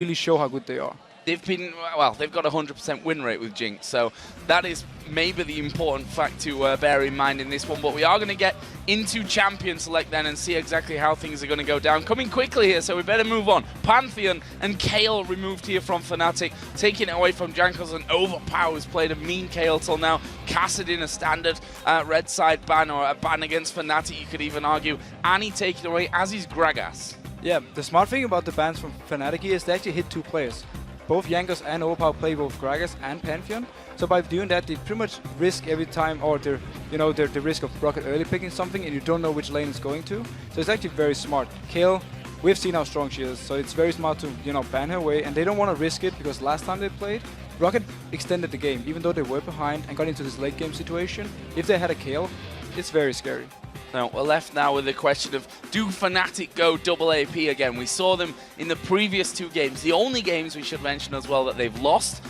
really show how good they are. They've been, well, they've got a 100% win rate with Jinx, so that is maybe the important fact to bear in mind in this one. But we are going to get into Champion Select then and see exactly how things are going to go down. Coming quickly here, so we better move on. Pantheon and Kayle removed here from Fnatic, taking it away from Jankos, and Overpow has played a mean Kayle till now. Cassid in a standard red side ban, or a ban against Fnatic, you could even argue. Annie taken away, as is Gragas. Yeah, the smart thing about the bans from Fnatic is they actually hit 2 players. Both Jankos and Overpow play both Gragas and Pantheon. So by doing that, they pretty much risk every time, or the risk of Roccat early picking something, and you don't know which lane it's going to. So it's actually very smart. Kayle, we've seen how strong she is, so it's very smart to ban her away, and they don't want to risk it because last time they played, Roccat extended the game, even though they were behind and got into this late game situation. If they had a Kayle, it's very scary. Now, we're left now with the question of, do Fnatic go double AP again? We saw them in the previous 2 games, the only games we should mention as well that they've lost.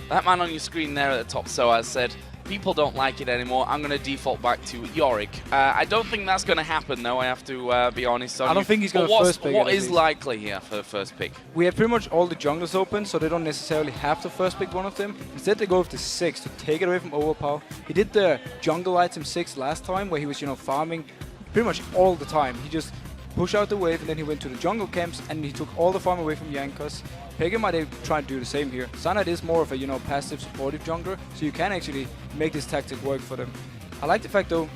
That man on your screen there at the top, sOAZ, said, people don't like it anymore, I'm going to default back to Yorick. I don't think that's going to happen, though, I have to be honest. I don't think he's going to first pick. What is likely here for the first pick? We have pretty much all the junglers open, so they don't necessarily have to first pick one of them. Instead, they go with the 6 to take it away from Overpow. He did the jungle item 6 last time, where he was, farming pretty much all the time. He just pushed out the wave, and then he went to the jungle camps, and he took all the farm away from Jankos. Peke might try to do the same here. Cyanide is more of a passive supportive jungler, so you can actually make this tactic work for them. I like the fact though,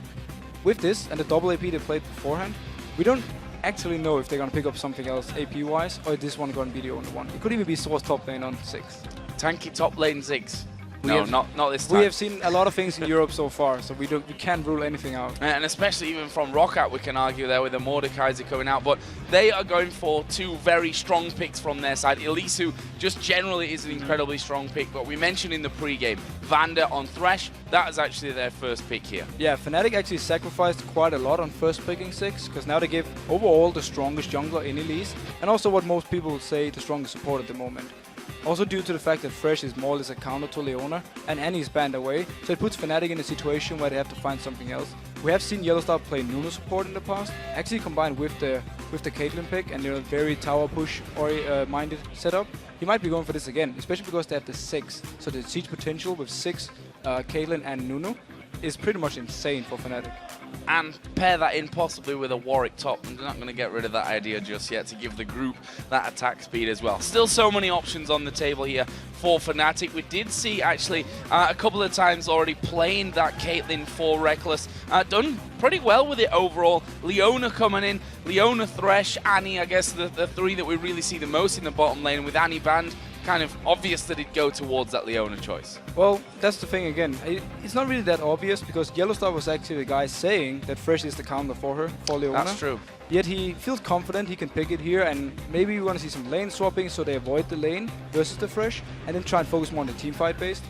with this and the double AP they played beforehand, we don't actually know if they're gonna pick up something else AP wise, or is this one gonna be the only one. It could even be sOAZ top lane on 6. Tanky top lane Ziggs. No, not this time. We have seen a lot of things in Europe so far, so we can't rule anything out. And especially even from Roccat, we can argue there with the Mordekaiser coming out. But they are going for 2 very strong picks from their side. Elise, who just generally is an incredibly strong pick, but we mentioned in the pre-game, VandeR on Thresh, that is actually their first pick here. Yeah, Fnatic actually sacrificed quite a lot on first picking 6, because now they give overall the strongest jungler in Elise, and also what most people would say the strongest support at the moment. Also due to the fact that Thresh is more or less a counter to Leona, and Annie is banned away, so it puts Fnatic in a situation where they have to find something else. We have seen YellOwStaR play Mundo support in the past, actually combined with the Caitlyn pick, and they're a very tower push minded setup. He might be going for this again, especially because they have the 6, so the siege potential with 6 Caitlyn and Nunu is pretty much insane for Fnatic. And pair that in possibly with a Warwick top. I'm not going to get rid of that idea just yet, to give the group that attack speed as well. Still so many options on the table here for Fnatic. We did see actually a couple of times already playing that Caitlyn for Rekkles. Done pretty well with it overall. Leona coming in, Leona, Thresh, Annie, I guess the 3 that we really see the most in the bottom lane. And with Annie banned, kind of obvious that it'd go towards that Leona choice. Well, that's the thing again. It's not really that obvious, because YellOwStaR was actually the guy saying that Thresh is the counter for her, for Leona. That's true. Yet he feels confident he can pick it here, and maybe we want to see some lane swapping so they avoid the lane versus the Thresh, and then try and focus more on the team fight based.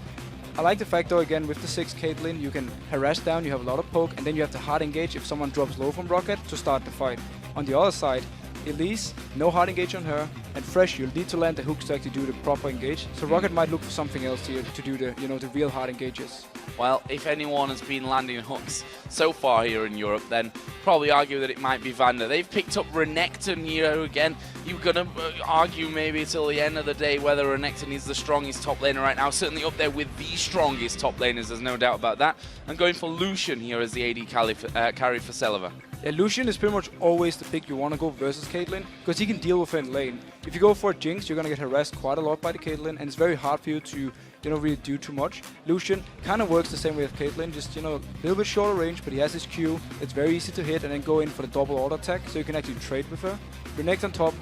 I like the fact though, again, with the 6 Caitlyn, you can harass down, you have a lot of poke, and then you have to hard engage if someone drops low from Roccat to start the fight. On the other side, Elise, no hard engage on her, and Thresh, you'll need to land the hooks to actually do the proper engage. So Roccat might look for something else here to do the, the real hard engages. Well, if anyone has been landing hooks so far here in Europe, then probably argue that it might be VandeR. They've picked up Renekton here again. You're going to argue maybe till the end of the day whether Renekton is the strongest top laner right now. Certainly up there with the strongest top laners, there's no doubt about that. And going for Lucian here as the AD carry for Celaver. Yeah, Lucian is pretty much always the pick you want to go versus Caitlyn, because he can deal with her in lane. If you go for a Jinx, you're going to get harassed quite a lot by the Caitlyn, and it's very hard for you to really do too much. Lucian kind of works the same way as Caitlyn, just, a little bit shorter range, but he has his Q. It's very easy to hit and then go in for the double auto attack, so you can actually trade with her. Renekton on top,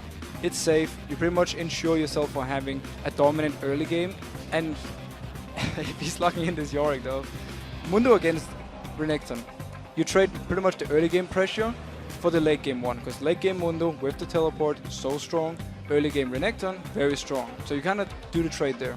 it's safe. You pretty much ensure yourself for having a dominant early game, and if he's locking in this Yorick though. Mundo against Renekton. You trade pretty much the early game pressure for the late game one, because late game Mundo with the teleport, so strong. Early game Renekton, very strong. So you kind of do the trade there.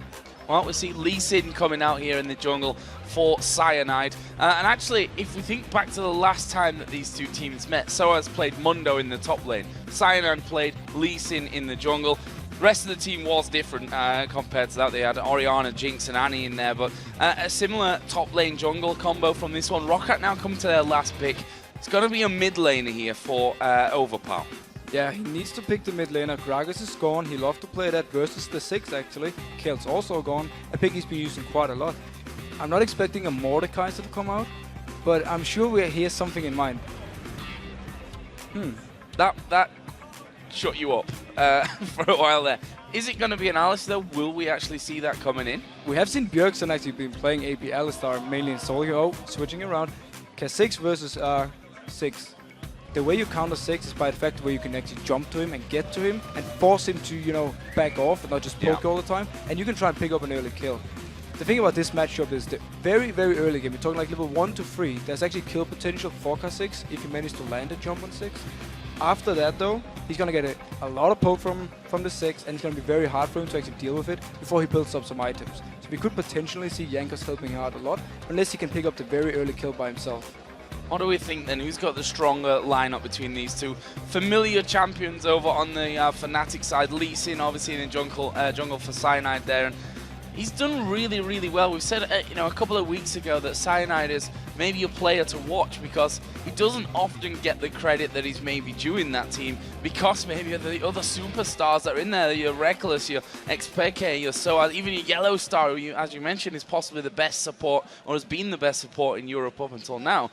Well, we see Lucian coming out here in the jungle for Cyanide. And actually, if we think back to the last time that these 2 teams met, sOAZ played Mundo in the top lane. Cyanide played Lucian in the jungle. The rest of the team was different compared to that. They had Orianna, Jinx and Annie in there, but a similar top lane jungle combo from this one. Roccat now come to their last pick. It's going to be a mid laner here for Overpow. Yeah, he needs to pick the mid laner. Gragas is gone. He loved to play that versus the Ziggs actually. Kale's also gone. A pick he's been using quite a lot. I'm not expecting a Mordekaiser to come out, but I'm sure he has something in mind. That shut you up for a while there. Is it going to be an Alice though? Will we actually see that coming in? We have seen Bjergsen actually been playing AP YellOwStaR mainly in solo. Switching around. Khazix versus Ziggs. The way you counter Ziggs is by the fact where you can actually jump to him and get to him and force him to, you know, back off and not just poke all the time. And you can try and pick up an early kill. The thing about this matchup is the very, very early game. We're talking like level 1 to 3. There's actually kill potential for Khazix if you manage to land a jump on Ziggs. After that though, he's gonna get a lot of poke from the Ziggs, and it's gonna be very hard for him to actually deal with it before he builds up some items. So we could potentially see Jankos helping him out a lot, unless he can pick up the very early kill by himself. What do we think then? Who's got the stronger lineup between these two? Familiar champions over on the Fnatic side. Lucian obviously in the jungle for Cyanide there. And he's done really, really well. We've said you know, a couple of weeks ago that Cyanide is maybe a player to watch because he doesn't often get the credit that he's maybe due in that team because maybe of the other superstars that are in there, your Rekkles, your xPeke, your sOAZ, even your YellOwStaR, who, as you mentioned, is possibly the best support or has been the best support in Europe up until now.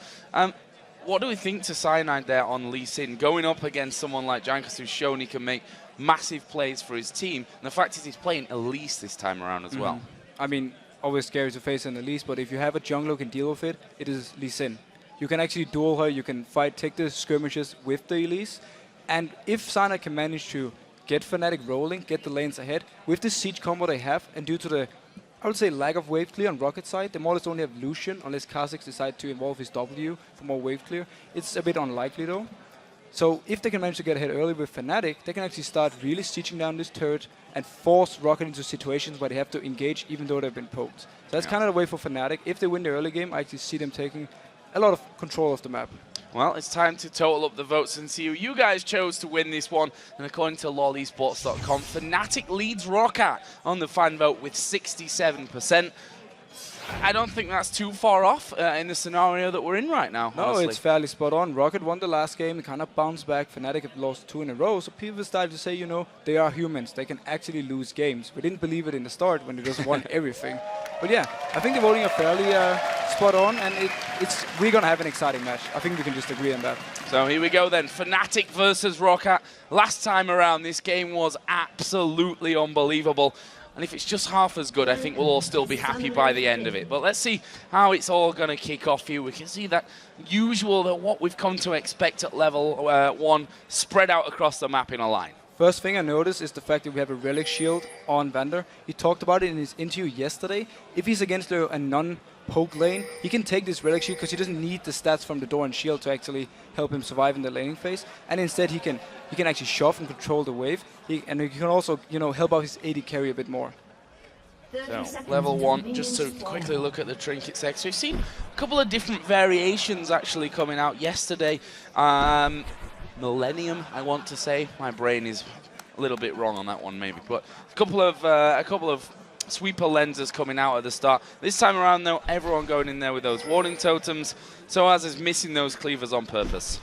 What do we think to Cyanide there on Lucian, going up against someone like Jankos who's shown he can make massive plays for his team, and the fact is he's playing Elise this time around as well. I mean, always scary to face an Elise, but if you have a jungler who can deal with it, it is Lucian. You can actually duel her, you can take the skirmishes with the Elise, and if Cyanide can manage to get Fnatic rolling, get the lanes ahead, with the siege combo they have, and due to the, I would say, lack of wave clear on Roccat side, they more or less only have Lucian, unless Khazix decides to involve his W for more wave clear. It's a bit unlikely though. So if they can manage to get ahead early with Fnatic, they can actually start really sieging down this turret and force Roccat into situations where they have to engage even though they've been poked. So that's kind of the way for Fnatic. If they win the early game, I actually see them taking a lot of control of the map. Well, it's time to total up the votes and see who you guys chose to win this one. And according to lolesports.com, Fnatic leads Roccat on the fan vote with 67%. I don't think that's too far off in the scenario that we're in right now. No, honestly. It's fairly spot on. Roccat won the last game, kind of bounced back. Fnatic have lost 2 in a row, so people started to say, you know, they are humans. They can actually lose games. We didn't believe it in the start when they just won everything. But yeah, I think the voting are fairly spot on, and we're going to have an exciting match. I think we can just agree on that. So here we go then. Fnatic versus Roccat. Last time around, this game was absolutely unbelievable. And if it's just half as good, I think we'll all still be happy by the end of it. But let's see how it's all going to kick off here. We can see that usual, that what we've come to expect at level 1 spread out across the map in a line. First thing I noticed is the fact that we have a relic shield on VandeR. He talked about it in his interview yesterday. If he's against a non-poke lane, he can take this relic shield because he doesn't need the stats from the door and shield to actually help him survive in the laning phase. And instead, he can actually shove and control the wave. And he can also, you know, help out his AD carry a bit more. So, level 1, just to quickly look at the trinket section. We've seen a couple of different variations actually coming out yesterday. Millennium, I want to say. My brain is a little bit wrong on that one, maybe. But a couple of sweeper lenses coming out at the start. This time around, though, everyone going in there with those warning totems. sOAZ is missing those cleavers on purpose.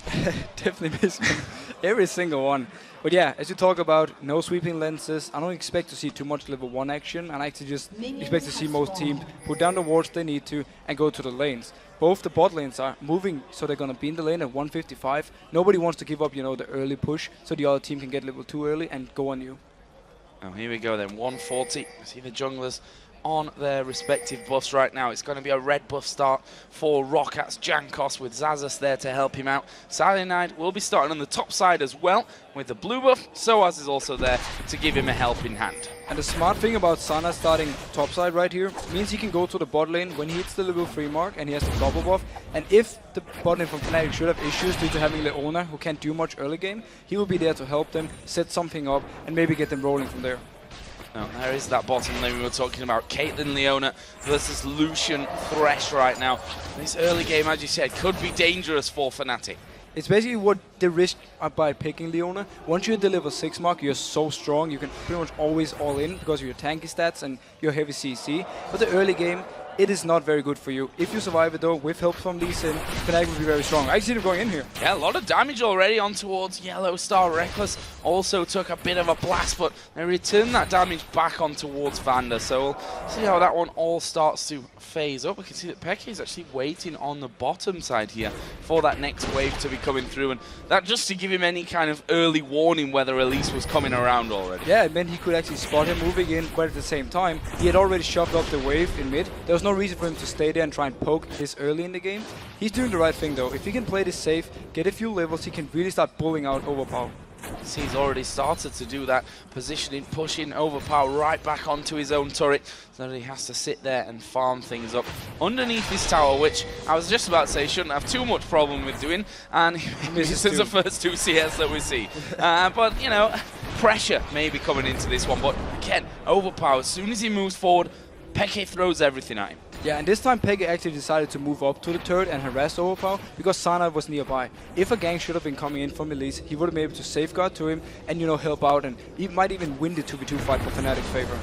Definitely missing them. Every single one. But yeah, as you talk about, no sweeping lenses. I don't expect to see too much level 1 action, and I actually just expect to see most teams put down the wards they need to and go to the lanes. Both the bot lanes are moving, so they're going to be in the lane at 155. Nobody wants to give up, you know, the early push, so the other team can get level 2 early and go on you. Oh, here we go then, 140. See the junglers on their respective buffs right now. It's going to be a red buff start for Roccat's Jankos with Xaxus there to help him out. Cyanide will be starting on the top side as well with the blue buff. sOAZ is also there to give him a helping hand. And the smart thing about Sana starting top side right here means he can go to the bot lane when he hits the level 3 mark and he has the double buff. And if the bot lane from Fnatic should have issues due to having Leona, who can't do much early game, he will be there to help them, set something up, and maybe get them rolling from there. Now, there is that bottom lane we were talking about. Caitlyn, Leona versus Lucian, Thresh right now. This early game, as you said, could be dangerous for Fnatic. It's basically what the risk by picking Leona. Once you hit the level 6 mark, you're so strong, you can pretty much always all in because of your tanky stats and your heavy CC. But the early game, it is not very good for you. If you survive it though, with help from Lee Sin, Fnatic will be very strong. I see them going in here. Yeah, a lot of damage already on towards YellOwStaR. Rekkles also took a bit of a blast, but they returned that damage back on towards VandeR. So we'll see how that one all starts to phase up. We can see that Peke is actually waiting on the bottom side here for that next wave to be coming through, and that just to give him any kind of early warning whether Elise was coming around already. Yeah, it meant he could actually spot him moving in, but at the same time, he had already shoved up the wave in mid. There was no reason for him to stay there and try and poke this early in the game. He's doing the right thing though. If he can play this safe, get a few levels, he can really start bullying out Overpow. He's already started to do that, positioning, pushing Overpow right back onto his own turret, so that he has to sit there and farm things up underneath his tower, which I was just about to say shouldn't have too much problem with doing, and this is the first 2 CS that we see. But, you know, pressure may be coming into this one, but again, Overpow, as soon as he moves forward, Peke throws everything at him. Yeah, and this time Peke actually decided to move up to the turret and harass Overpow because Cyanide was nearby. If a gank should have been coming in from Elise, he would have been able to safeguard to him and, you know, help out, and he might even win the 2v2 fight for Fnatic's favor.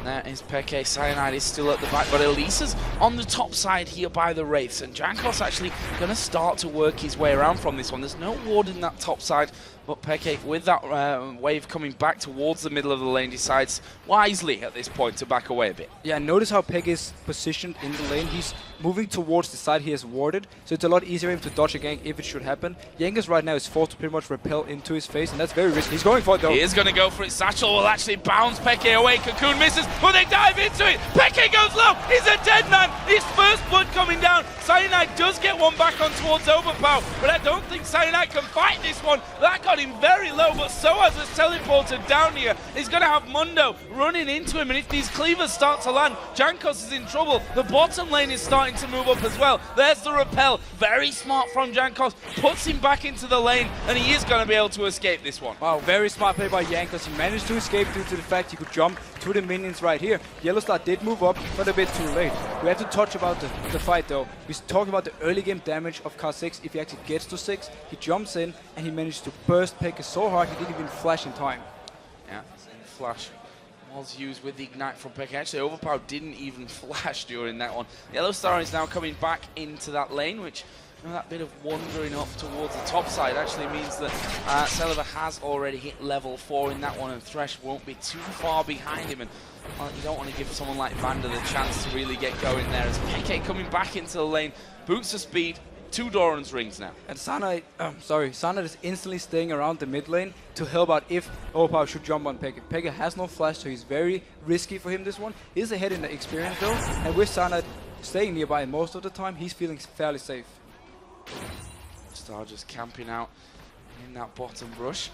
There is Peke. Cyanide is still at the back, but Elise is on the top side here by the Wraiths, and Jankos actually going to start to work his way around from this one. There's no ward in that top side, but Peke, with that wave coming back towards the middle of the lane, decides wisely at this point to back away a bit. Yeah, notice how Peke is positioned in the lane. He's moving towards the side he has warded, so it's a lot easier for him to dodge a gank if it should happen. Jankos right now is forced to pretty much repel into his face, and that's very risky. He's going for it though. He is going to go for it. Satchel will actually bounce Peke away. Cocoon misses, but they dive into it. Peke goes low. He's a dead man. His first blood coming down. Cyanide does get one back on towards Overpow, but I don't think Cyanide can fight this one. That got him very low, but sOAZ has teleported down here. He's going to have Mundo running into him, and if these cleavers start to land, Jankos is in trouble. The bottom lane is starting to move up as well. There's the repel. Very smart from Jankos. Puts him back into the lane, and he is going to be able to escape this one. Wow, very smart play by Jankos. He managed to escape due to the fact he could jump to the minions right here. YellOwStaR did move up, but a bit too late. We have to touch about the fight though. We talked about the early game damage of Khazix. If he actually gets to 6, he jumps in and he managed to burst Peke so hard he didn't even flash in time. Yeah, flash was used with the ignite from Peke. Actually, Overpow didn't even flash during that one. YellOwStaR is now coming back into that lane, which, you know, that bit of wandering up towards the top side actually means that Celaver has already hit level 4 in that one, and Thresh won't be too far behind him. And you don't want to give someone like VandeR the chance to really get going there, as Peke coming back into the lane, boots of speed, 2 Doran's rings now. And Cyanide is instantly staying around the mid lane to help out if Overpow should jump on Peke. Peke has no flash, so he's very risky for him this one. He's ahead in the experience though, and with Cyanide staying nearby most of the time, he's feeling fairly safe. Star just camping out in that bottom brush.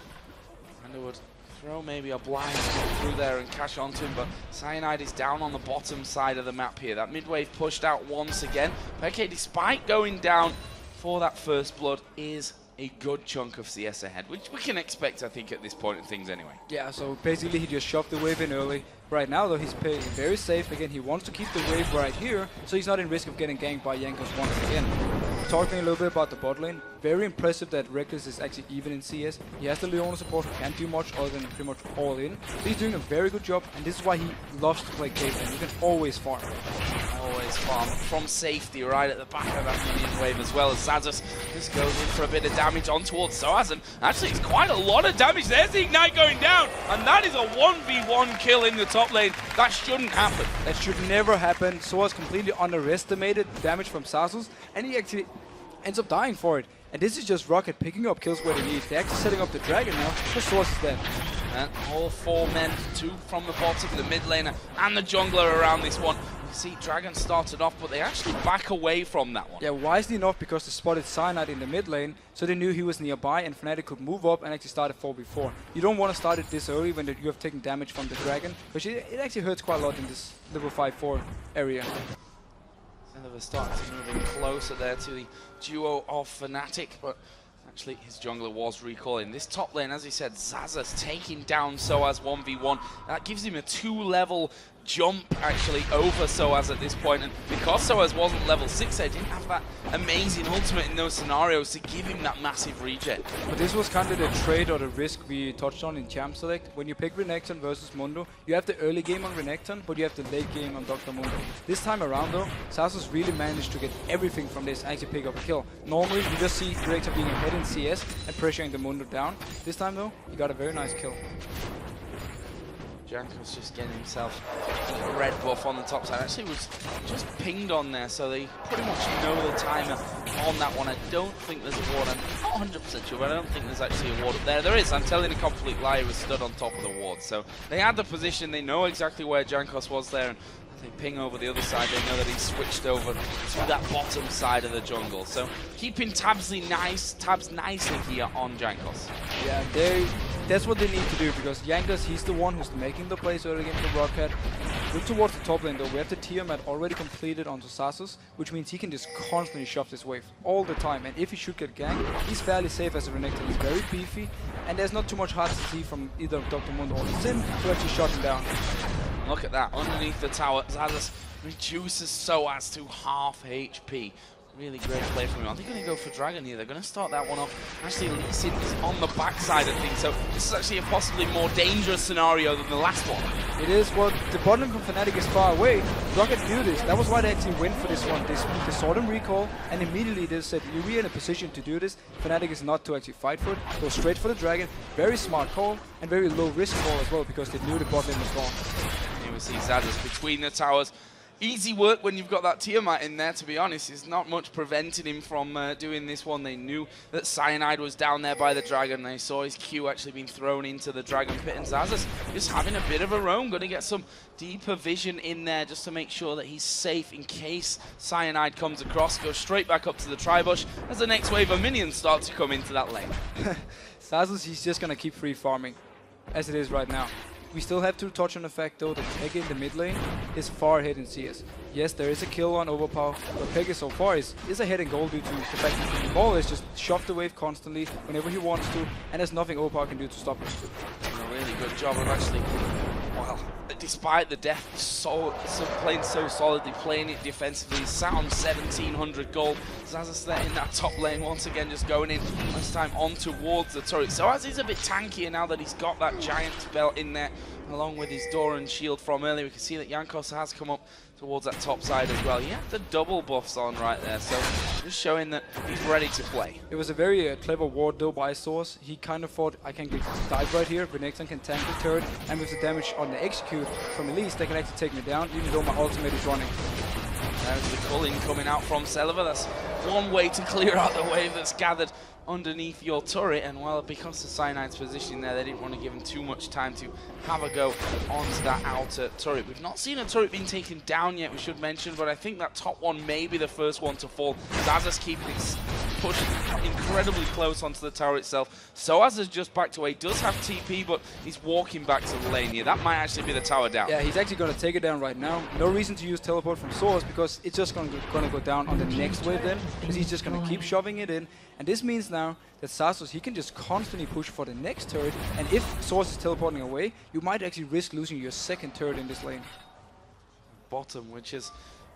And would throw maybe a blind through there and cash onto him, but Cyanide is down on the bottom side of the map here. That mid wave pushed out once again. Peke, despite going down for that first blood, is a good chunk of CS ahead, which we can expect, I think, at this point in things anyway. Yeah, so basically he just shoved the wave in early. Right now, though, he's playing very safe. Again, he wants to keep the wave right here, so he's not in risk of getting ganked by Jankos once again. Talking a little bit about the bot lane, very impressive that Rekkles is actually even in CS. He has the Leona support, can't do much other than pretty much all in. But he's doing a very good job, and this is why he loves to play Caitlyn. You can always farm. Always farm from safety right at the back of that minion wave, as well as Xaxus just goes in for a bit of damage on towards sOAZ, and actually it's quite a lot of damage. There's the ignite going down, and that is a 1v1 kill in the top lane. That shouldn't happen. That should never happen. sOAZ completely underestimated damage from Xaxus, and he actually ends up dying for it. And this is just Roccat picking up kills where they need. They're actually setting up the dragon now, so sOAZ is dead. And all 4 men, 2 from the bottom, the mid laner and the jungler around this one. You see Dragon started off, but they actually back away from that one. Yeah, wisely enough, because they spotted Cyanide in the mid lane, so they knew he was nearby, and Fnatic could move up and actually start a 4v4. You don't want to start it this early when you have taken damage from the dragon, which it actually hurts quite a lot in this level 5-4 area. Celaver starting to move in closer there to the duo of Fnatic, but actually his jungler was recalling. This top lane, as he said, Xaxus taking down sOAZ 1v1. That gives him a 2-level jump actually over sOAZ at this point, and because sOAZ wasn't level 6, they didn't have that amazing ultimate in those scenarios to give him that massive reject. But this was kind of the trade or the risk we touched on in Champ Select. When you pick Renekton versus Mundo, you have the early game on Renekton, but you have the late game on Dr. Mundo. This time around though, Xaxus really managed to get everything from this, actually pick up a kill. Normally you just see Renekton being ahead in CS and pressuring the Mundo down. This time though, he got a very nice kill. Jankos just getting himself a red buff on the top side. Actually was just pinged on there, so they pretty much know the timer on that one. I don't think there's a ward. I'm not 100% sure, but I don't think there's actually a ward up there. There is. I'm telling a complete lie. He was stood on top of the ward. So they had the position. They know exactly where Jankos was there. And they ping over the other side. They know that he's switched over to that bottom side of the jungle. So keeping tabs nicely here on Jankos. Yeah, that's what they need to do, because Jankos, he's the one who's making the plays early game for Roccat. Look towards the top lane though, we have the Tiamat already completed onto Xaxus, which means he can just constantly shove this wave all the time, and if he should get ganked, he's fairly safe as a Renekton. He's very beefy, and there's not too much hard to see from either Dr. Mundo or Sim to actually shut him down. Look at that, underneath the tower, Xaxus reduces sOAZ to half HP. Really great play from him. Are they going to go for Dragon here? They're going to start that one off. Actually, Elise is on the backside of things, so this is actually a possibly more dangerous scenario than the last one. It is. Well, the bottom from Fnatic is far away. Roccat knew this. That was why they actually went for this one. They saw them recall, and immediately they said, we're in a position to do this. Fnatic is not to actually fight for it. Go straight for the Dragon. Very smart call, and very low risk call as well, because they knew the bot lane was gone. Here we see Xaxus between the towers. Easy work when you've got that Tiamat in there, to be honest. There's not much preventing him from doing this one. They knew that Cyanide was down there by the Dragon. They saw his Q actually being thrown into the Dragon Pit, and Xaxus just having a bit of a roam. Going to get some deeper vision in there just to make sure that he's safe in case Cyanide comes across. Goes straight back up to the Tribush as the next wave of minions start to come into that lane. Xaxus, he's just going to keep free farming as it is right now. We still have to touch on the fact though that Peke in the mid lane is far ahead in CS. Yes, there is a kill on Overpow, but Peke so far is ahead in goal due to the fact that he can always just shove the wave constantly whenever he wants to, and there's nothing Overpow can do to stop him. A really good job of actually, well, despite the death, playing so solidly, playing it defensively, sound 1700 gold. Xaxus there in that top lane once again, just going in this time on towards the turret. So as he's a bit tankier now that he's got that giant belt in there, along with his door and shield from earlier. We can see that Jankos has come up towards that top side as well. He had the double buffs on right there, so just showing that he's ready to play. It was a very clever ward though by sOAZ. He kind of thought, I can get dive right here, Renekton can tank the turret, and with the damage on the execute from Elise, they can actually take me down, even though my ultimate is running. There's the culling coming out from Celaver. That's one way to clear out the wave that's gathered underneath your turret, and well, because of Cyanide's position there, they didn't want to give him too much time to have a go onto that outer turret. We've not seen a turret being taken down yet, we should mention, but I think that top one may be the first one to fall. Xaxus keeping it pushed incredibly close onto the tower itself. sOAZ is just backed away, does have TP, but he's walking back to the lane here. That might actually be the tower down. Yeah, he's actually going to take it down right now. No reason to use teleport from sOAZ, because it's just going to go down on the next wave then, because he's just going to keep shoving it in. And this means now that Xaxus, he can just constantly push for the next turret, and if sOAZ is teleporting away, you might actually risk losing your second turret in this lane. Bottom, which has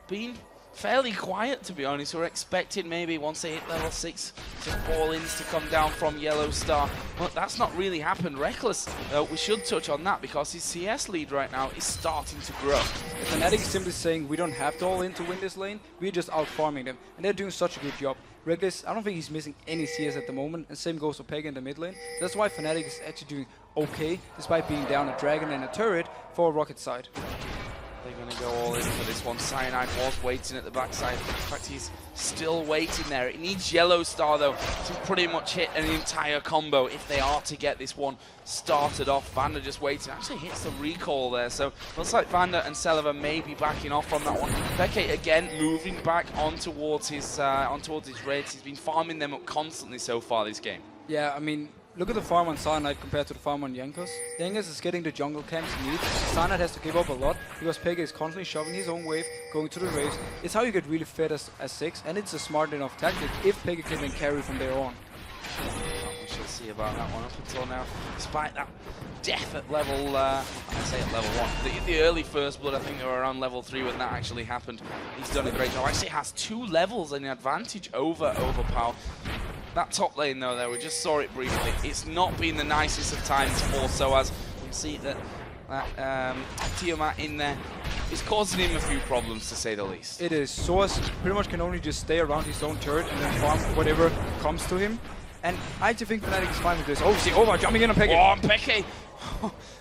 been fairly quiet, to be honest. We're expecting maybe once they hit level 6 some fall-ins to come down from YellOwStaR, but that's not really happened. Rekkles, we should touch on that because his CS lead right now is starting to grow. Fnatic is simply saying we don't have to all-in to win this lane, we're just out-farming them, and they're doing such a good job. Rekkles, I don't think he's missing any CS at the moment, and same goes for Peke in the mid lane. That's why Fnatic is actually doing okay, despite being down a dragon and a turret for Roccat side. They're going to go all in for this one. Cyanide was waiting at the backside. In fact, he's still waiting there. It needs YellOwStaR, though, to pretty much hit an entire combo if they are to get this one started off. VandeR just waiting. Actually hits the recall there. So looks like VandeR and Celaver may be backing off from that one. Peke again moving back on towards his raids. He's been farming them up constantly so far this game. Yeah, I mean, look at the farm on Cyanide compared to the farm on Jankos. Jankos is getting the jungle camps he needs. Cyanide has to give up a lot because Peke is constantly shoving his own wave, going to the race. It's how you get really fed as 6, and it's a smart enough tactic if Peke can then carry from there on. shall see about that one. Up until now, despite that death at level, I say at level 1, the early first blood, I think they were around level 3 when that actually happened. He's done a great job. Actually has 2 levels in advantage over Overpow. That top lane though, there we just saw it briefly. It's not been the nicest of times for sOAZ. You can see that Tiamat in there is causing him a few problems, to say the least. It is. sOAZ pretty much can only just stay around his own turret and then farm whatever comes to him. And I actually think Fnatic is fine with this. Oh, see, Over jumping in on xPeke. Oh, xPeke!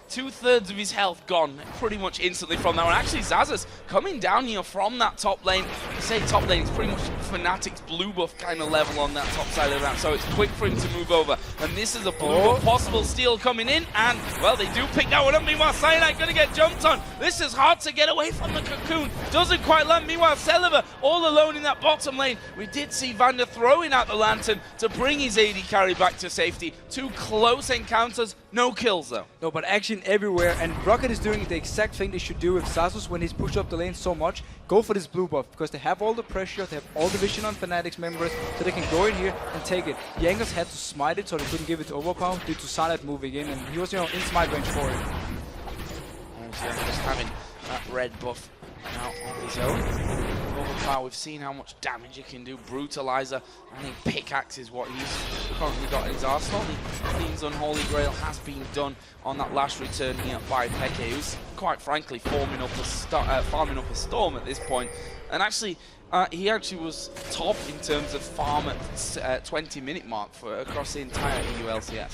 2/3 of his health gone pretty much instantly from that one. Actually, Xaxus coming down here from that top lane. I say top lane, it's pretty much Fnatic's blue buff kind of level on that top side of that, so it's quick for him to move over. And this is a blue buff possible steal coming in, and, well, they do pick that one up. Meanwhile, Cyanide going to get jumped on. This is hard to get away from the cocoon. Doesn't quite land. Meanwhile, Celaver all alone in that bottom lane. We did see VandeR throwing out the lantern to bring his AD carry back to safety. 2 close encounters, no kills though. No, but action everywhere, and Roccat is doing the exact thing they should do with Xaxus when he's pushed up the lane so much. Go for this blue buff, because they have all the pressure, they have all the vision on Fnatic's members, so they can go in here and take it. Jankos had to smite it, so they couldn't give it to Overpow due to Cyanide moving in, and he was, you know, in smite range for it. Just having that red buff now on his own. Overpow, we've seen how much damage he can do. Brutalizer, I think pickaxe is what he's currently got in his arsenal. The Queen's Unholy Grail has been done on that last return here by xPeke, who's quite frankly farming up a storm at this point. And actually, he actually was top in terms of farm at 20-minute mark for across the entire EU LCS.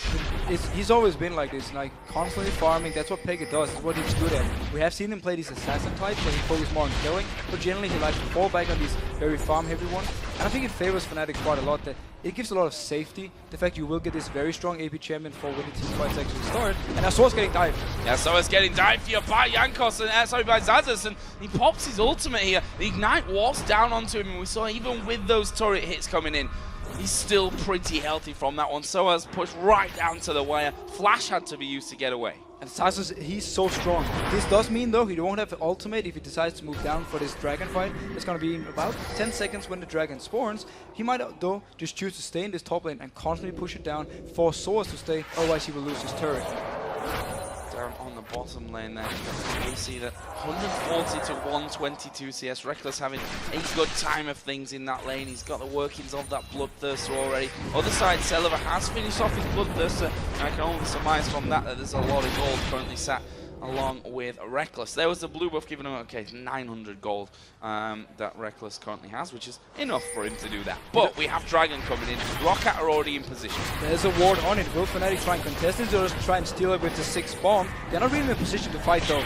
He's always been like this, like constantly farming. That's what xPeke does. It's what he's good at. We have seen him play these assassin types, where he focuses more on killing, but generally he likes to fall back on these very farm-heavy ones. And I think it favors Fnatic quite a lot. That it gives a lot of safety. The fact you will get this very strong AP champion for when the team fights actually start. And sOAZ getting dived. Yeah, sOAZ getting dived here by Jankos and by Xaxus, and he pops his ultimate here. The Ignite was down onto him, and we saw even with those turret hits coming in, he's still pretty healthy from that one. sOAZ pushed right down to the wire. Flash had to be used to get away. And Xaxus, he's so strong. This does mean, though, he won't have the ultimate if he decides to move down for this dragon fight. It's going to be in about 10 seconds when the dragon spawns. He might, though, just choose to stay in this top lane and constantly push it down for sOAZ to stay, otherwise he will lose his turret. Down on the bottom lane there, we see that 140 to 122 CS. Rekkles having a good time of things in that lane. He's got the workings of that Bloodthirster already. Other side, Celaver has finished off his Bloodthirster. I can only surmise from that there's a lot of gold currently sat along with Rekkles. There was the blue buff giving him, okay, 900 gold that Rekkles currently has, which is enough for him to do that. But we have Dragon coming in. Roccat are already in position. There's a ward on it. Will Fnatic try and contest it, or just try and steal it with the 6th bomb? They're not really in a position to fight, though.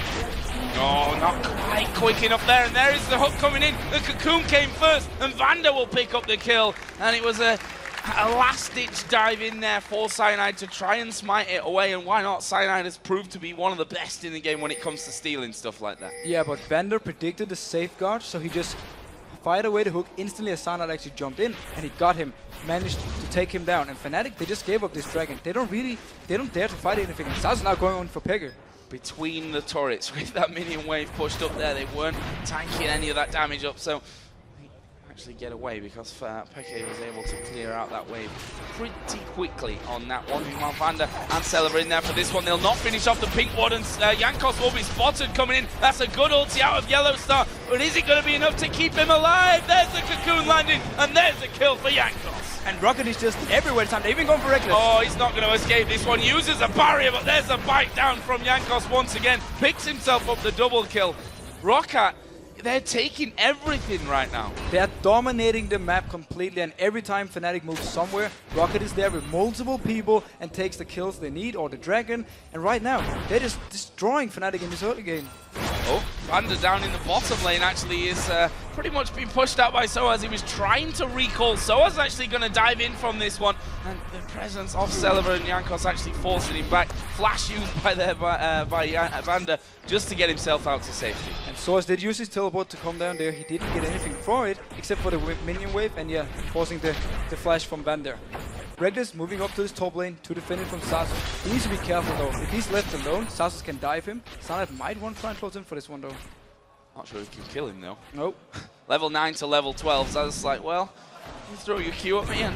No, not quite quick enough there, and there is the hook coming in. The cocoon came first, and VandeR will pick up the kill, and it was a last-ditch dive in there for Cyanide to try and smite it away, and why not? Cyanide has proved to be one of the best in the game when it comes to stealing stuff like that. Yeah, but VandeR predicted the safeguard, so he just fired away the hook instantly as Cyanide actually jumped in, and he got him, managed to take him down. And Fnatic, they just gave up this dragon. They don't dare to fight anything. And Xaxus now going on for xPeke. Between the turrets with that minion wave pushed up there, they weren't tanking any of that damage up, so actually get away because xPeke was able to clear out that wave pretty quickly on that one. Meanwhile, VandeR and Celaver in there for this one. They'll not finish off the pink ward, and Jankos will be spotted coming in. That's a good ulti out of YellOwStaR, but is it going to be enough to keep him alive? There's the cocoon landing, and there's the kill for Jankos. And Roccat is just everywhere this time. They're even going for Rekkles. Oh, he's not going to escape this one. Uses a barrier, but there's a bite down from Jankos once again. Picks himself up the double kill. Roccat, they're taking everything right now. They're dominating the map completely, and every time Fnatic moves somewhere, Roccat is there with multiple people and takes the kills they need, or the dragon. And right now, they're just destroying Fnatic in this early game. Oh, VandeR down in the bottom lane actually is pretty much being pushed out by sOAZ. He was trying to recall. sOAZ actually going to dive in from this one, and the presence of Celaver and Jankos actually forcing him back. Flash used by VandeR just to get himself out to safety. And sOAZ did use his teleport to come down there. He didn't get anything for it, except for the minion wave, and yeah, forcing the flash from VandeR. Rekkles moving up to this top lane to defend it from Xaxus. He needs to be careful though. If he's left alone, Xaxus can dive him. Cyanide might want to try and close in for this one though. Not sure if you can kill him though. Nope. Level 9 to level 12, so I was like, well, you throw your Q at me and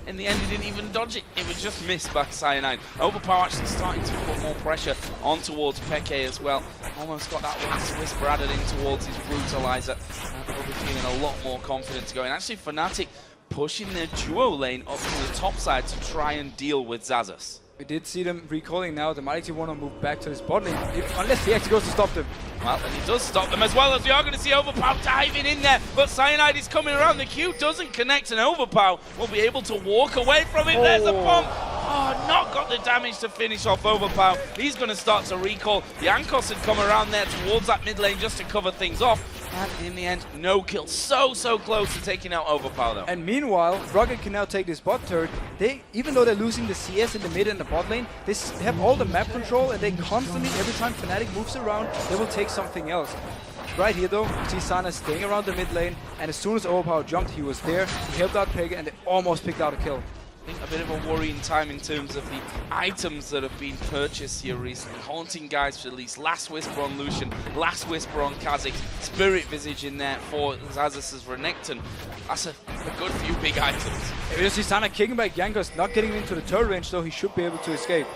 In the end, he didn't even dodge it. It was just missed by Cyanide. Overpow actually starting to put more pressure on towards Peke as well. Almost got that Whisper added in towards his Brutalizer. Probably feeling a lot more confidence going. Actually, Fnatic pushing their duo lane up to the top side to try and deal with Xaxus. We did see them recalling now. They might actually want to move back to this bot lane, unless he actually goes to stop them. Well, and he does stop them as well, as we are going to see Overpow diving in there. But Cyanide is coming around. The Q doesn't connect, and Overpow will be able to walk away from it. There's a bomb. Oh, not got the damage to finish off Overpow. He's going to start to recall. Jankos had come around there towards that mid lane just to cover things off. And in the end, no kill. So close to taking out Overpow, though. And meanwhile, Roccat can now take this bot turret. Even though they're losing the CS in the mid and the bot lane, they have all the map control, and they constantly, every time Fnatic moves around, they will take something else. Right here, though, you see Sana staying around the mid lane, and as soon as Overpow jumped, he was there. He helped out Peke, and they almost picked out a kill. I think a bit of a worrying time in terms of the items that have been purchased here recently. Haunting Guys for Elise, Last Whisper on Lucian, Last Whisper on Khazix, Spirit Visage in there for Xaxus' Renekton. That's a good few big items. We just see Sana kicking back Jankos, not getting into the turret range, though he should be able to escape.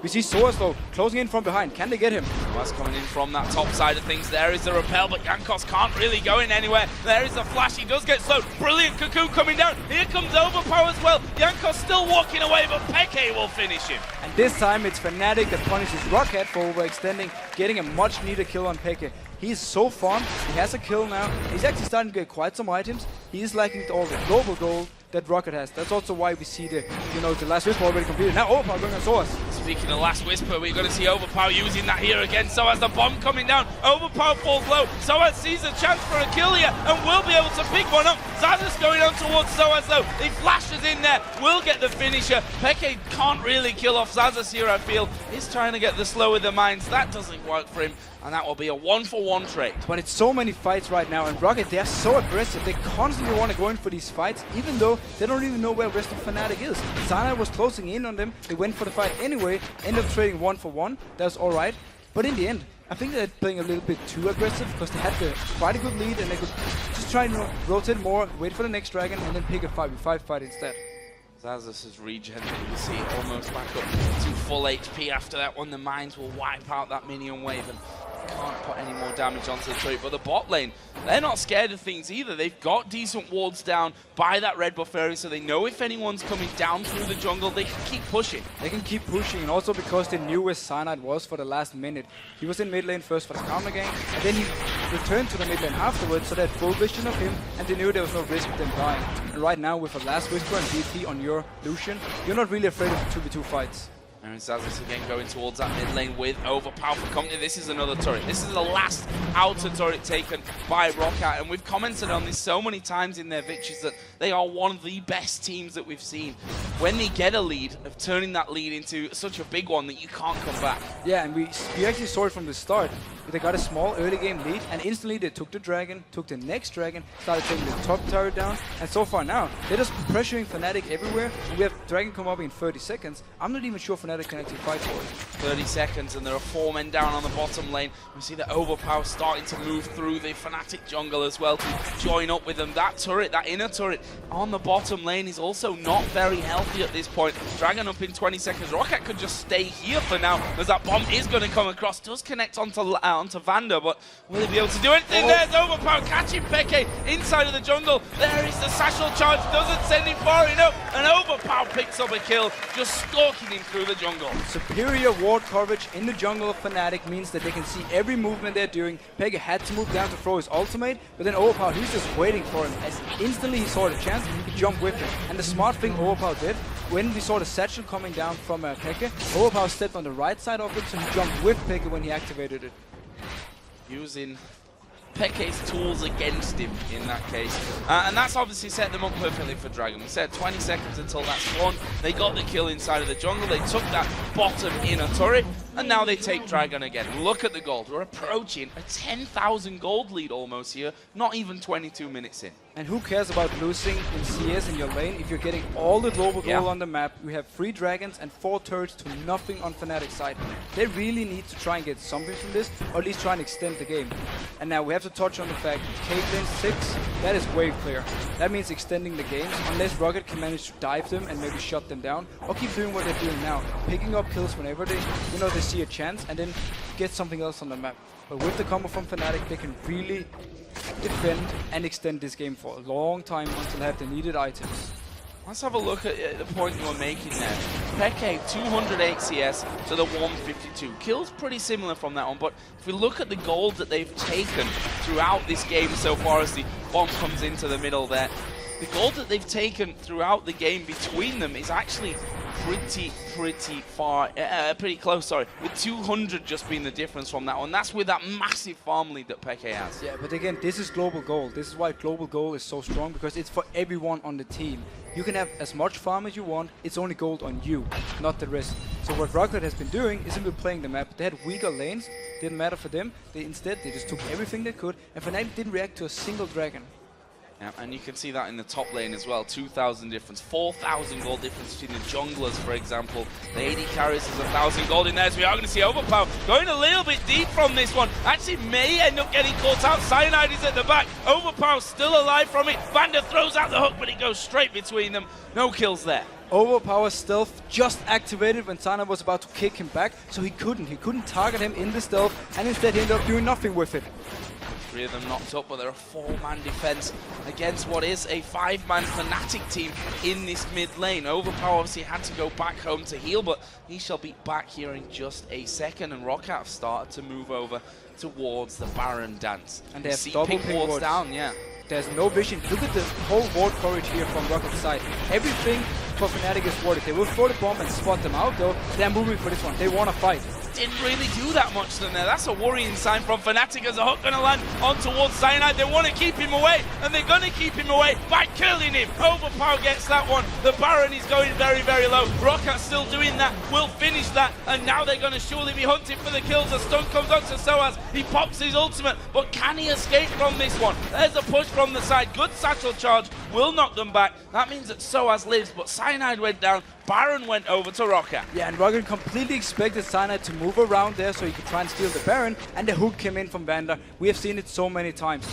We see sOAZ though, closing in from behind. Can they get him? Sawaz coming in from that top side of things. There is the repel, but Jankos can't really go in anywhere. There is the flash, he does get slowed. Brilliant Cocoon coming down. Here comes Overpow as well. Jankos still walking away, but Peke will finish him. And this time it's Fnatic that punishes Roccat for overextending, getting a much needed kill on Peke. He's so farmed, he has a kill now. He's actually starting to get quite some items. He is lacking all the global gold that Roccat has. That's also why we see the Last Whisper already completed. Now Overpow going on sOAZ. Speaking of Last Whisper, we're going to see Overpow using that here again. sOAZ, the bomb coming down. Overpow falls low. sOAZ sees a chance for a kill here and will be able to pick one up. Xaxus going on towards sOAZ though. He flashes in there, will get the finisher. Peke can't really kill off Xaxus here, I feel. He's trying to get the slow of the mines. That doesn't work for him. And that will be a 1-for-1 trade. But it's so many fights right now, and Roccat, they are so aggressive. They constantly want to go in for these fights, even though they don't even know where the rest of Fnatic is. Sana was closing in on them. They went for the fight anyway, ended up trading 1-for-1. That's alright. But in the end, I think they're playing a little bit too aggressive because they had quite a good lead, and they could just try and rotate more, wait for the next dragon, and then pick a 5v5 fight instead. Xaxus' regen, you see, almost back up to full HP after that one. The mines will wipe out that minion wave and can't put any more damage onto the turret. But the bot lane, they're not scared of things either. They've got decent wards down by that red buff area, so they know if anyone's coming down through the jungle, they can keep pushing. They can keep pushing, and also because they knew where Cyanide was for the last minute. He was in mid lane first for the counter game, and then he returned to the mid lane afterwards, so they had full vision of him, and they knew there was no risk of them dying. And right now, with a Last Whisper and DP on your Lucian, you're not really afraid of 2v2 fights. And Xaxus again going towards that mid lane with Overpow for company. This is another turret. This is the last outer turret taken by Roccat, and we've commented on this so many times in their victories that they are one of the best teams that we've seen. When they get a lead, of turning that lead into such a big one that you can't come back. Yeah, and we actually saw it from the start. They got a small early game lead, and instantly they took the dragon, took the next dragon, started taking the top tower down, and so far now, they're just pressuring Fnatic everywhere, and we have dragon come up in 30 seconds. I'm not even sure Fnatic can actually fight for it. 30 seconds, and there are 4 men down on the bottom lane. We see the Overpow starting to move through the Fnatic jungle as well to join up with them. That turret, that inner turret on the bottom lane is also not very healthy at this point. Dragon up in 20 seconds. Roccat could just stay here for now, as that bomb is going to come across. Does connect onto VandeR, but will he be able to do anything? There's Overpow catching Peke inside of the jungle. There is the satchel charge, doesn't send him far enough, and Overpow picks up a kill, just stalking him through the jungle. Superior ward coverage in the jungle of Fnatic means that they can see every movement they're doing. Peke had to move down to throw his ultimate, but then Overpow, he's just waiting for him. As instantly he saw the chance, he jumped with him. And the smart thing Overpow did, when we saw the satchel coming down from Peke, Overpow stepped on the right side of it, so he jumped with Peke when he activated it. Using Peke's tools against him in that case. And that's obviously set them up perfectly for Dragon. We said 20 seconds until that spawn. They got the kill inside of the jungle. They took that bottom inner turret, and now they take Dragon again. Look at the gold. We're approaching a 10,000 gold lead almost here, not even 22 minutes in. And who cares about losing in CS in your lane if you're getting all the global gold on the map? We have 3 dragons and 4 turrets to nothing on Fnatic's side. They really need to try and get something from this, or at least try and extend the game. And now we have to touch on the fact Caitlyn 6, that is wave clear. That means extending the game, unless Roccat can manage to dive them and maybe shut them down, or keep doing what they're doing now, picking up kills whenever they, they see a chance, and then get something else on the map. But with the combo from Fnatic, they can really defend and extend this game for a long time until they have the needed items. Let's have a look at the point you were making there. xPeke, 208 CS to the 152. Kills pretty similar from that one, but if we look at the gold that they've taken throughout this game so far as the bomb comes into the middle there, the gold that they've taken throughout the game between them is actually pretty close, sorry, with 200 just being the difference from that one. That's with that massive farm lead that xPeke has. Yeah, but again, this is global gold. This is why global gold is so strong, because it's for everyone on the team. You can have as much farm as you want, it's only gold on you, not the rest. So what Roccat has been doing is simply playing the map. They had weaker lanes, didn't matter for them. Instead, they just took everything they could, and Fnatic didn't react to a single dragon. Yeah, and you can see that in the top lane as well. 2,000 difference, 4,000 gold difference between the junglers, for example. The AD carries is 1,000 gold in there, so we are going to see Overpow going a little bit deep from this one. Actually may end up getting caught out. Cyanide is at the back. Overpow still alive from it. VandeR throws out the hook, but it goes straight between them. No kills there. Overpower stealth just activated when Cyanide was about to kick him back, so he couldn't target him in the stealth, and instead he ended up doing nothing with it. 3 of them knocked up, but they're a 4-man defense against what is a 5-man Fnatic team in this mid lane. Overpow obviously had to go back home to heal, but he shall be back here in just a second. And Roccat have started to move over towards the Baron dance. And they have double ping wards down, yeah. There's no vision. Look at the whole ward coverage here from Rockat's side. Everything for Fnatic is warded. They will throw the bomb and spot them out, though. They're moving for this one. They want to fight. Didn't really do that much to them there. That's a worrying sign from Fnatic as a hook going to land on towards Cyanide. They want to keep him away, and they're going to keep him away by killing him. Overpow gets that one. The Baron is going very, very low. Rockat's still doing that. Will finish that, and now they're going to surely be hunting for the kills. A stun comes onto sOAZ. He pops his ultimate, but can he escape from this one? There's a push from the side. Good satchel charge. Will knock them back. That means that sOAZ lives, but Cyanide went down. Baron went over to Roccat. Yeah, and Roccat completely expected Cyanide to move around there so he could try and steal the Baron, and the hook came in from VandeR. We have seen it so many times.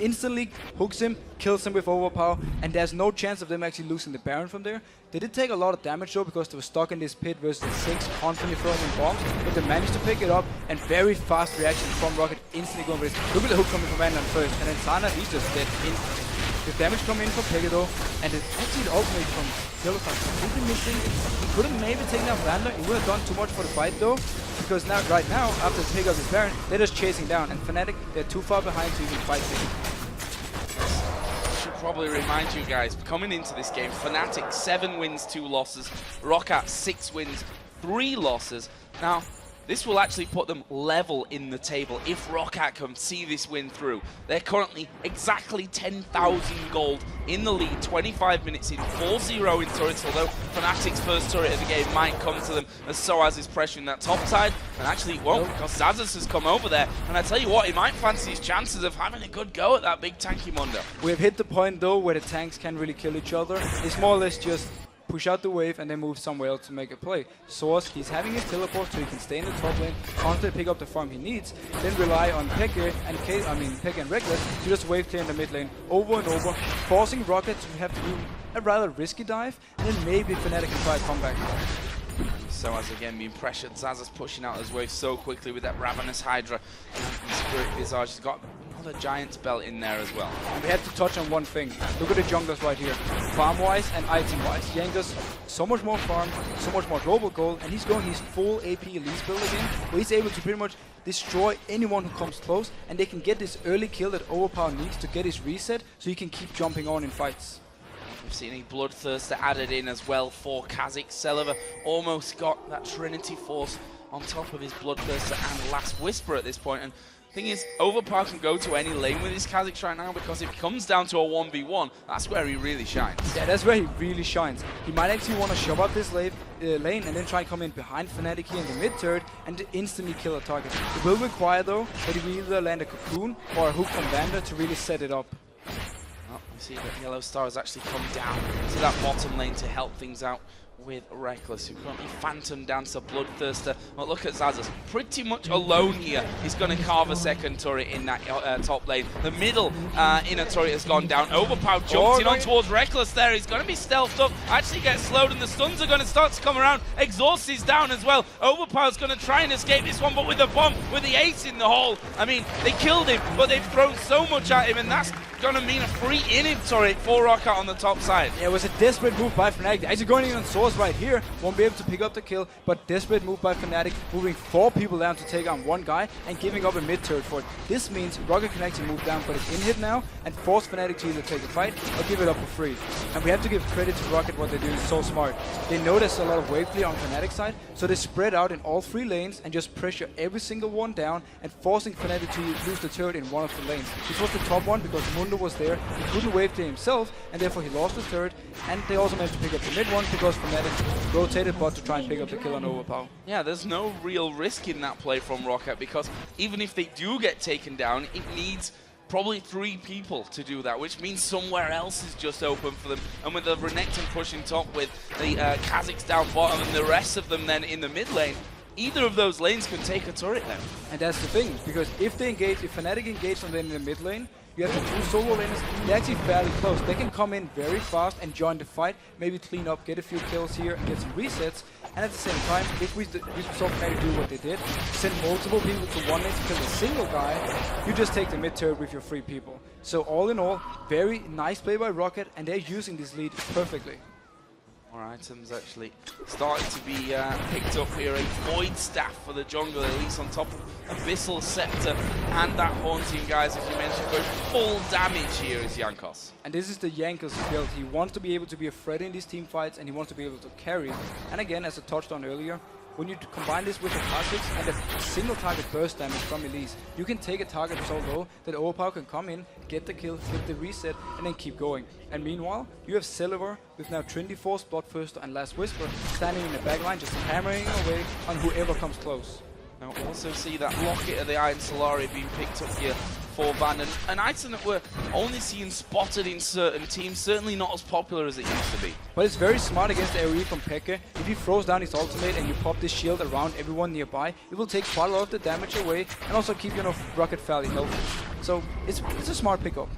Instantly hooks him, kills him with Overpow, and there's no chance of them actually losing the Baron from there. They did take a lot of damage though, because they were stuck in this pit versus the Ziggs constantly throwing in bombs, but they managed to pick it up, and very fast reaction from Roccat, instantly going for this. Look at the hook coming from VandeR first, and then Cyanide, he's just dead instantly. The damage coming in from xPeke though, and actually the ultimate from Celaver completely missing. He could have maybe taken out VandeR. He would have done too much for the fight though, because now, right now, after they pick up his Baron, they're just chasing down, and Fnatic, they're too far behind to even fight him. I should probably remind you guys, coming into this game, Fnatic 7 wins, 2 losses, Roccat 6 wins, 3 losses. Now, this will actually put them level in the table if Roccat can see this win through. They're currently exactly 10,000 gold in the lead, 25 minutes in, 4-0 in turrets, although Fnatic's first turret of the game might come to them as sOAZ is pressuring that top side. And actually it won't, because Xaxus has come over there. And I tell you what, he might fancy his chances of having a good go at that big tanky Mundo. We have hit the point though where the tanks can't really kill each other. It's more or less just push out the wave and then move somewhere else to make a play. sOAZ, he's having his teleport so he can stay in the top lane, constantly pick up the farm he needs, then rely on xPeke and Rekkles to just wave clear in the mid lane over and over, forcing Roccat to have to do a rather risky dive, and then maybe Fnatic can try a comeback. sOAZ again being pressured. Xaxus pushing out his wave so quickly with that Ravenous Hydra. And Spirit Visage has got another Giant's Belt in there as well. And we have to touch on one thing. Look at the junglers right here. Farm-wise and item-wise. Jankos, so much more farm, so much more global gold, and he's going his full AP Elise build again, where he's able to pretty much destroy anyone who comes close, and they can get this early kill that Overpow needs to get his reset, so he can keep jumping on in fights. We've seen a Bloodthirster added in as well for Khazix. Celaver almost got that Trinity Force on top of his Bloodthirster and Last Whisper at this point. And the thing is, Overpow can go to any lane with his Khazix right now, because if it comes down to a 1v1, that's where he really shines. Yeah, that's where he really shines. He might actually want to shove up this lane and then try and come in behind Fnatic here in the mid turret and instantly kill a target. It will require though that he will either land a cocoon or a hook from VandeR to really set it up. Well, we see that YellOwStaR has actually come down to that bottom lane to help things out with Rekkles, who currently Phantom Dancer, Bloodthirster. Well, look at Xaxus, pretty much alone here. He's going to carve a second turret in that top lane. The middle inner turret has gone down. Overpow jumped in on towards Rekkles there. He's going to be stealthed up, actually gets slowed, and the stuns are going to start to come around. Exhaust is down as well. Overpow's going to try and escape this one, but with the bomb, with the ace in the hole. I mean, they killed him, but they've thrown so much at him, and that's going to mean a free inhib turret for Roccat on the top side. Yeah, it was a desperate move by Fnatic. Actually going in on sOAZ right here. Won't be able to pick up the kill, but desperate move by Fnatic, moving 4 people down to take on 1 guy and giving up a mid turret for it. This means Roccat can actually move down, but it's inhib now, and force Fnatic to either take a fight or give it up for free. And we have to give credit to Roccat, what they do is so smart. They know there's a lot of wave clear on Fnatic side, so they spread out in all 3 lanes and just pressure every single one down and forcing Fnatic to lose the turret in one of the lanes. This was the top one because Mundo was there. He couldn't wave clear himself, and therefore he lost the turret, and they also managed to pick up the mid one because Fnatic rotated bot to try and pick up the kill on Overpow. Yeah, there's no real risk in that play from Roccat, because even if they do get taken down, it needs probably 3 people to do that, which means somewhere else is just open for them. And with the Renekton pushing top with the Khazix down bottom and the rest of them then in the mid lane, either of those lanes can take a turret then. And that's the thing, because if Fnatic engage on them in the mid lane, you have the 2 solo laners, they're actually fairly close. They can come in very fast and join the fight, maybe clean up, get a few kills here and get some resets. And at the same time, if we saw Fnatic do what they did, send multiple people to one lane to kill a single guy, you just take the mid turret with your 3 people. So all in all, very nice play by Roccat, and they're using this lead perfectly. More items actually starting to be picked up here. A Void Staff for the jungle, Elise on top of Abyssal Scepter, and that Haunting, guys, as you mentioned, going full damage here is Jankos. And this is the Jankos build. He wants to be able to be a threat in these team fights, and he wants to be able to carry. And again, as I touched on earlier, when you combine this with a Khazix and a single target burst damage from Elise, you can take a target so low that Overpow can come in, get the kill, get the reset, and then keep going. And meanwhile, you have Celaver with now Trinity Force, Bloodthirster, and Last Whisper standing in the backline, just hammering away on whoever comes close. Now also see that Roccat of the Iron Solari being picked up here for VandeR, an item that we're only seeing spotted in certain teams, certainly not as popular as it used to be. But it's very smart against the AoE from xPeke. If he throws down his ultimate and you pop this shield around everyone nearby, it will take quite a lot of the damage away and also keep, you know, Roccat fairly healthy. So it's a smart pickup.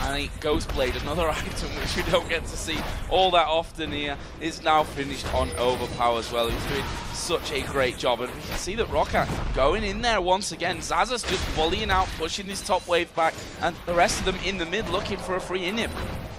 And Ghostblade, another item which we don't get to see all that often here, is now finished on Overpow as well. He's doing such a great job, and we can see that Roccat going in there once again. Xaxus just bullying out, pushing this top wave back, and the rest of them in the mid looking for a free inhib.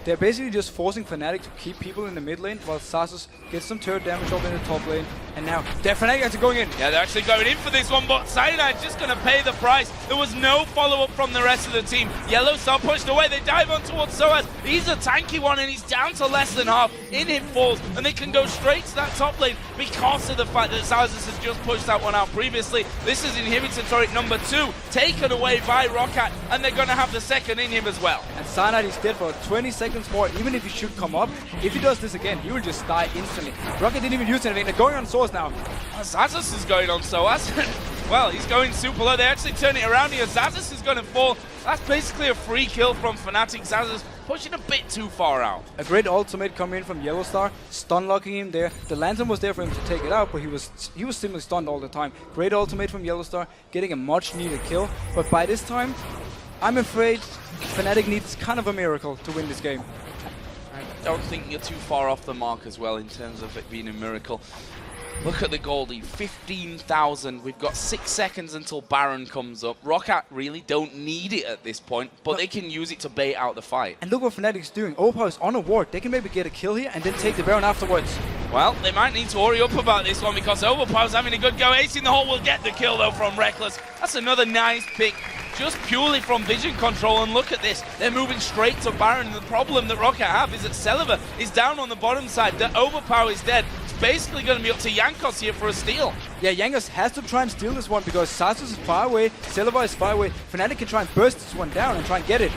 They're basically just forcing Fnatic to keep people in the mid lane while Xaxus gets some turret damage up in the top lane. And now they're Fnatic actually going in. Yeah, they're actually going in for this one, but Cyanide just going to pay the price. There was no follow-up from the rest of the team. YellOwStaR pushed away. They dive on towards sOAZ. He's a tanky one, and he's down to less than half. Inhib falls, and they can go straight to that top lane because of the fact that Xaxus has just pushed that one out previously. This is inhibitor turret number 2, taken away by Roccat, and they're going to have the second inhib as well. And Cyanide is dead for 20 seconds more. Even if he should come up, if he does this again, he will just die instantly. Roccat didn't even use anything. They're going on sOAZ now. Xaxus is going on sOAZ. Well, he's going super low. They actually turn it around here. Xaxus is going to fall. That's basically a free kill from Fnatic. Xaxus pushing a bit too far out. A great ultimate coming in from YellOwStaR, stun locking him there. The lantern was there for him to take it out, but he was simply stunned all the time. Great ultimate from YellOwStaR, getting a much needed kill. But by this time, I'm afraid Fnatic needs kind of a miracle to win this game. I don't think you're too far off the mark as well in terms of it being a miracle. Look at the goldie, 15,000. We've got 6 seconds until Baron comes up. Roccat really don't need it at this point, but they can use it to bait out the fight. And look what Fnatic's doing. Overpow is on a ward. They can maybe get a kill here and then take the Baron afterwards. Well, they might need to hurry up about this one because Overpow's having a good go. Ace in the hole will get the kill though from Rekkles. That's another nice pick, just purely from vision control. And look at this, they're moving straight to Baron. And the problem that Roccat have is that Celaver is down on the bottom side. The Overpow is dead. It's basically going to be up to Jankos here for a steal. Yeah, Jankos has to try and steal this one because Xaxus is far away, Celaver is far away. Fnatic can try and burst this one down and try and get it.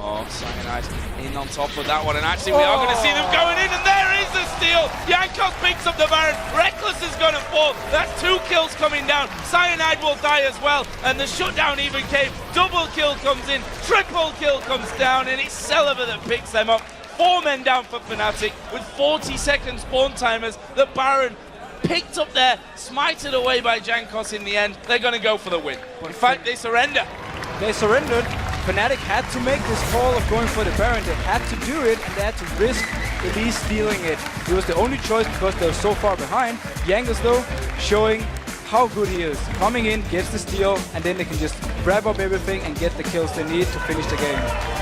Oh, Cyanide in on top of that one, and actually we are going to see them going in, and there is the steal! Jankos picks up the Baron, Rekkles is going to fall, that's 2 kills coming down, Cyanide will die as well, and the shutdown even came, double kill comes in, triple kill comes down, and it's Celaver that picks them up. 4 men down for Fnatic with 40 second spawn timers. The Baron picked up there, smited away by Jankos in the end. They're going to go for the win. In fact, they surrender. They surrendered. Fnatic had to make this call of going for the Baron. They had to do it, and they had to risk Elise stealing it. It was the only choice because they were so far behind. Jankos, though, showing how good he is. Coming in, gets the steal, and then they can just grab up everything and get the kills they need to finish the game.